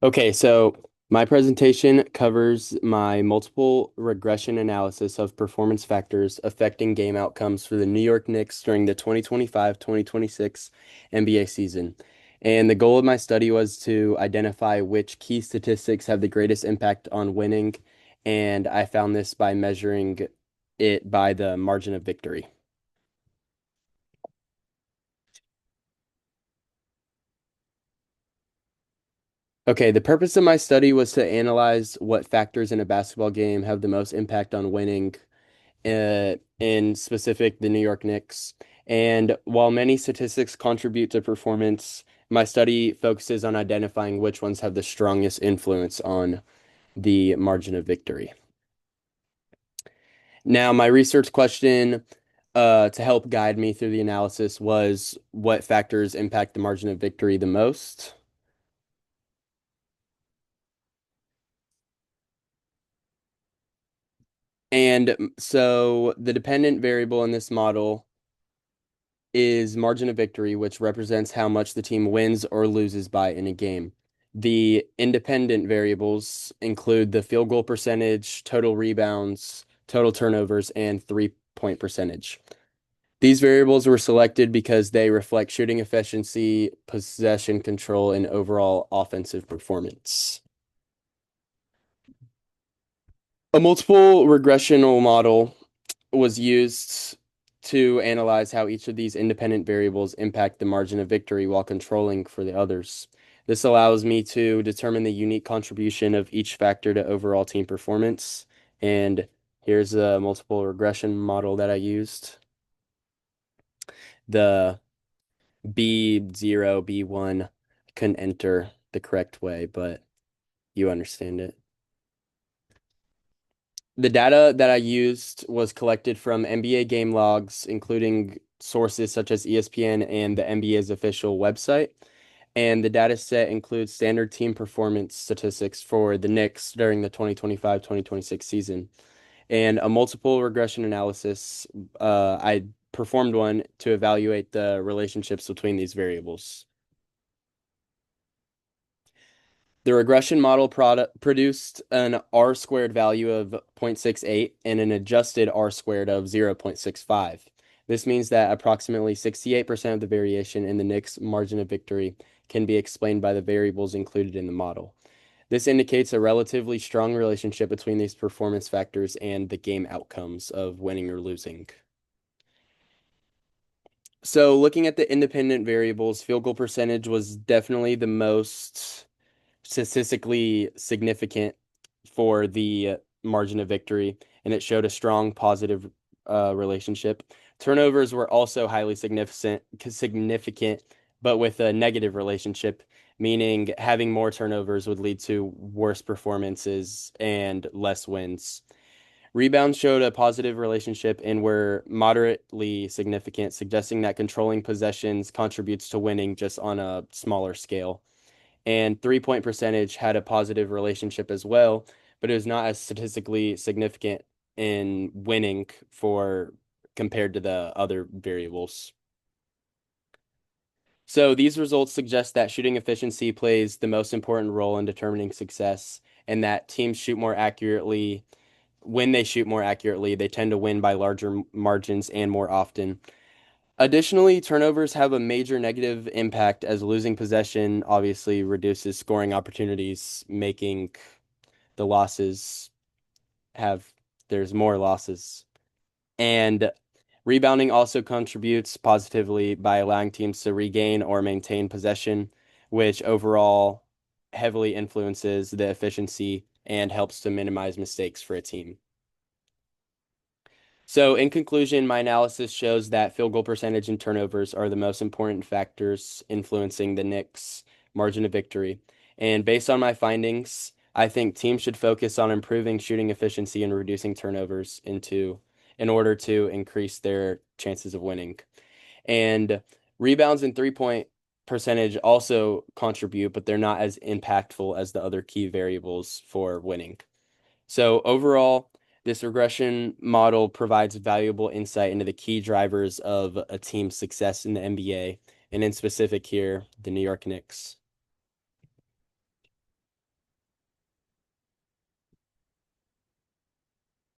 Okay, so my presentation covers my multiple regression analysis of performance factors affecting game outcomes for the New York Knicks during the 2025-2026 NBA season. And the goal of my study was to identify which key statistics have the greatest impact on winning, and I found this by measuring it by the margin of victory. Okay, the purpose of my study was to analyze what factors in a basketball game have the most impact on winning, in specific the New York Knicks. And while many statistics contribute to performance, my study focuses on identifying which ones have the strongest influence on the margin of victory. Now, my research question to help guide me through the analysis was what factors impact the margin of victory the most? And so the dependent variable in this model is margin of victory, which represents how much the team wins or loses by in a game. The independent variables include the field goal percentage, total rebounds, total turnovers, and three-point percentage. These variables were selected because they reflect shooting efficiency, possession control, and overall offensive performance. A multiple regressional model was used to analyze how each of these independent variables impact the margin of victory while controlling for the others. This allows me to determine the unique contribution of each factor to overall team performance. And here's a multiple regression model that I used. The B0, B1 couldn't enter the correct way, but you understand it. The data that I used was collected from NBA game logs, including sources such as ESPN and the NBA's official website. And the data set includes standard team performance statistics for the Knicks during the 2025-2026 season. And a multiple regression analysis, I performed one to evaluate the relationships between these variables. The regression model produced an R squared value of 0.68 and an adjusted R squared of 0.65. This means that approximately 68% of the variation in the Knicks' margin of victory can be explained by the variables included in the model. This indicates a relatively strong relationship between these performance factors and the game outcomes of winning or losing. So, looking at the independent variables, field goal percentage was definitely the most statistically significant for the margin of victory, and it showed a strong positive relationship. Turnovers were also highly significant, but with a negative relationship, meaning having more turnovers would lead to worse performances and less wins. Rebounds showed a positive relationship and were moderately significant, suggesting that controlling possessions contributes to winning just on a smaller scale. And three-point percentage had a positive relationship as well, but it was not as statistically significant in winning for compared to the other variables. So these results suggest that shooting efficiency plays the most important role in determining success, and that teams shoot more accurately. When they shoot more accurately, they tend to win by larger margins and more often. Additionally, turnovers have a major negative impact as losing possession obviously reduces scoring opportunities, making the losses have there's more losses. And rebounding also contributes positively by allowing teams to regain or maintain possession, which overall heavily influences the efficiency and helps to minimize mistakes for a team. So, in conclusion, my analysis shows that field goal percentage and turnovers are the most important factors influencing the Knicks' margin of victory. And based on my findings, I think teams should focus on improving shooting efficiency and reducing turnovers in order to increase their chances of winning. And rebounds and three-point percentage also contribute, but they're not as impactful as the other key variables for winning. So overall, this regression model provides valuable insight into the key drivers of a team's success in the NBA, and in specific here, the New York Knicks.